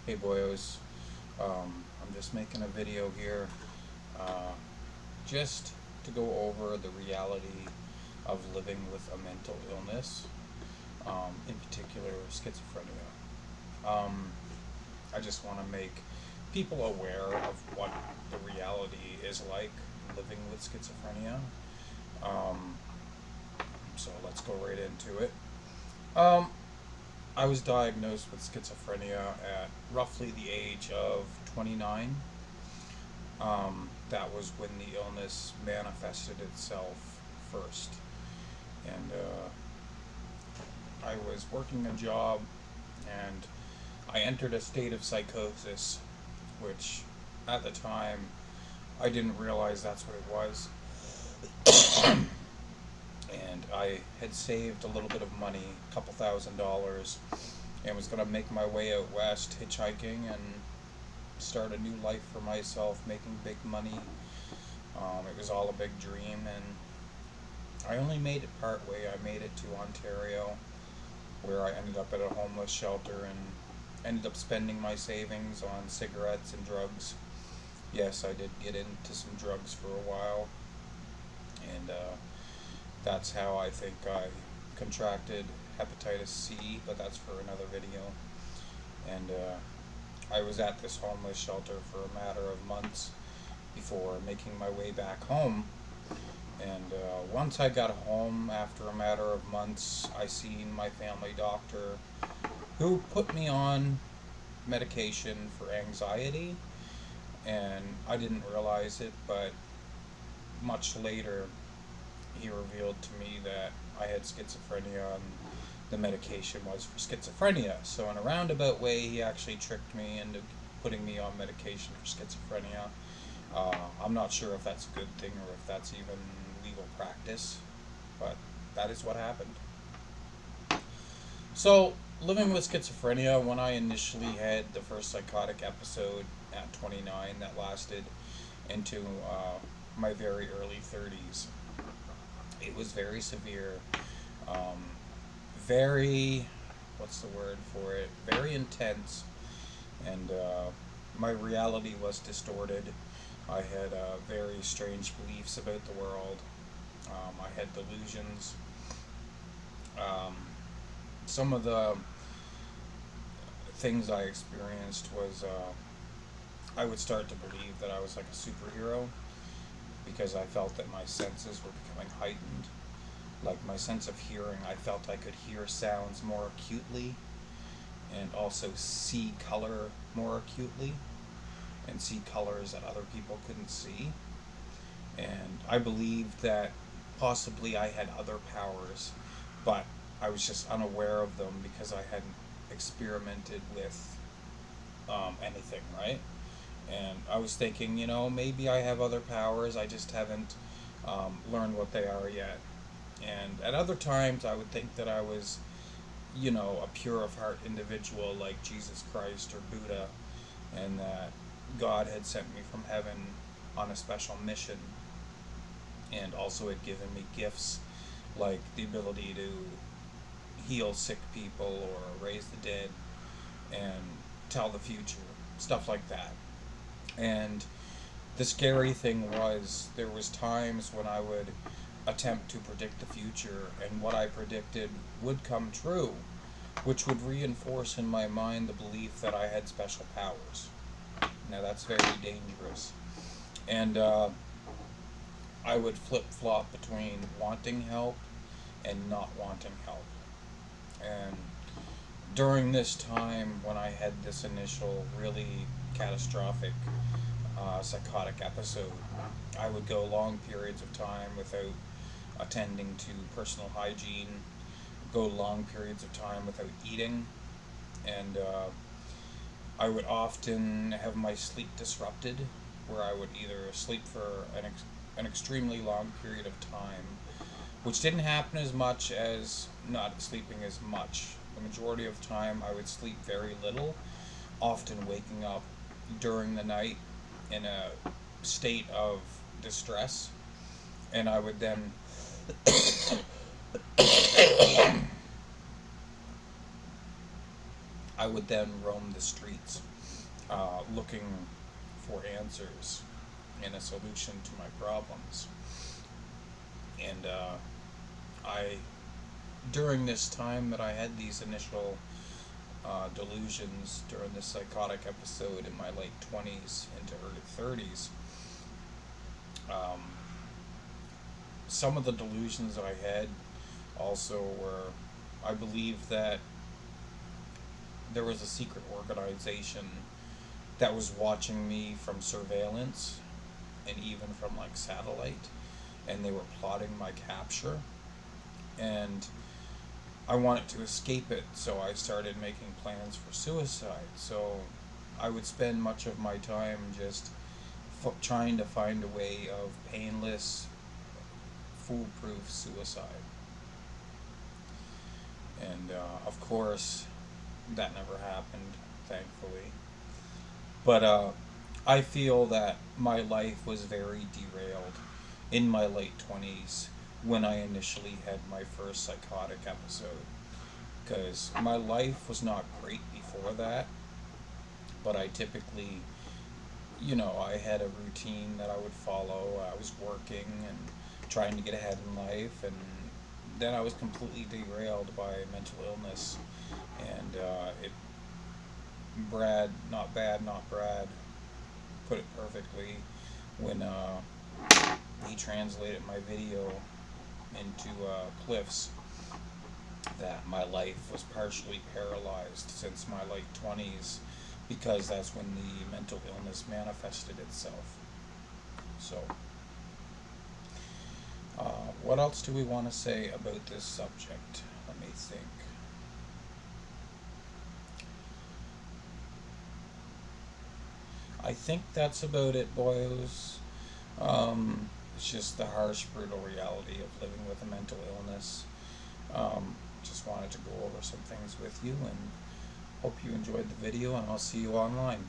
Hey boyos, I'm just making a video here uh, just to go over the reality of living with a mental illness, in particular schizophrenia. Um, I just want to make people aware of what the reality is like living with schizophrenia. Um, so let's go right into it. Um, I was diagnosed with schizophrenia at roughly the age of 29. That was when the illness manifested itself first. And I was working a job and I entered a state of psychosis, which at the time I didn't realize that's what it was. And I had saved a little bit of money, a couple $1,000s, and was going to make my way out west hitchhiking and start a new life for myself, making big money. It was all a big dream, and I only made it part way. I made it to Ontario, where I ended up at a homeless shelter and ended up spending my savings on cigarettes and drugs. Yes, I did get into some drugs for a while, and that's how I think I contracted hepatitis C, but that's for another video. And I was at this homeless shelter for a matter of months before making my way back home. And once I got home, after a matter of months, I seen my family doctor, who put me on medication for anxiety. And I didn't realize it, but much later, he revealed to me that I had schizophrenia and the medication was for schizophrenia. So, in a roundabout way, he actually tricked me into putting me on medication for schizophrenia. I'm not sure if that's a good thing or if that's even legal practice, but that is what happened. So, living with schizophrenia, when I initially had the first psychotic episode at 29 that lasted into my very early 30s, it was very severe. Um, very, what's the word for it? Very intense, and my reality was distorted. I had very strange beliefs about the world. I had delusions. Um, some of the things I experienced was I would start to believe that I was like a superhero because I felt that my senses were becoming heightened. Like my sense of hearing, I felt I could hear sounds more acutely and also see color more acutely and see colors that other people couldn't see. And I believed that possibly I had other powers, but I was just unaware of them because I hadn't experimented with anything, right? And I was thinking, maybe I have other powers, I just haven't learned what they are yet. And at other times, I would think that I was, a pure of heart individual like Jesus Christ or Buddha, and that God had sent me from heaven on a special mission and also had given me gifts like the ability to heal sick people or raise the dead and tell the future, stuff like that. And the scary thing was there was times when I would attempt to predict the future and what I predicted would come true, which would reinforce in my mind the belief that I had special powers. Now that's very dangerous. And I would flip flop between wanting help and not wanting help. And during this time, when I had this initial really catastrophic psychotic episode, I would go long periods of time without attending to personal hygiene, go long periods of time without eating, and I would often have my sleep disrupted, where I would either sleep for an extremely long period of time, which didn't happen as much as not sleeping as much. The majority of time, I would sleep very little, often waking up during the night in a state of distress, and I would then roam the streets looking for answers and a solution to my problems. And I, during this time that I had these initial delusions during this psychotic episode in my late 20s into early 30s, um, some of the delusions I had also were, I believe that there was a secret organization that was watching me from surveillance and even from like satellite, and they were plotting my capture, and I wanted to escape it, so I started making plans for suicide. So I would spend much of my time just trying to find a way of painless, foolproof suicide. And of course, that never happened, thankfully. But I feel that my life was very derailed in my late 20s when I initially had my first psychotic episode. Because my life was not great before that, but I typically, I had a routine that I would follow. I was working and trying to get ahead in life, and then I was completely derailed by mental illness. And Brad, not bad, not Brad, put it perfectly when he translated my video into cliffs, that my life was partially paralyzed since my late 20s because that's when the mental illness manifested itself. So, what else do we want to say about this subject? Let me think. I think that's about it, boys. It's just the harsh, brutal reality of living with a mental illness. Just wanted to go over some things with you and hope you enjoyed the video, and I'll see you online.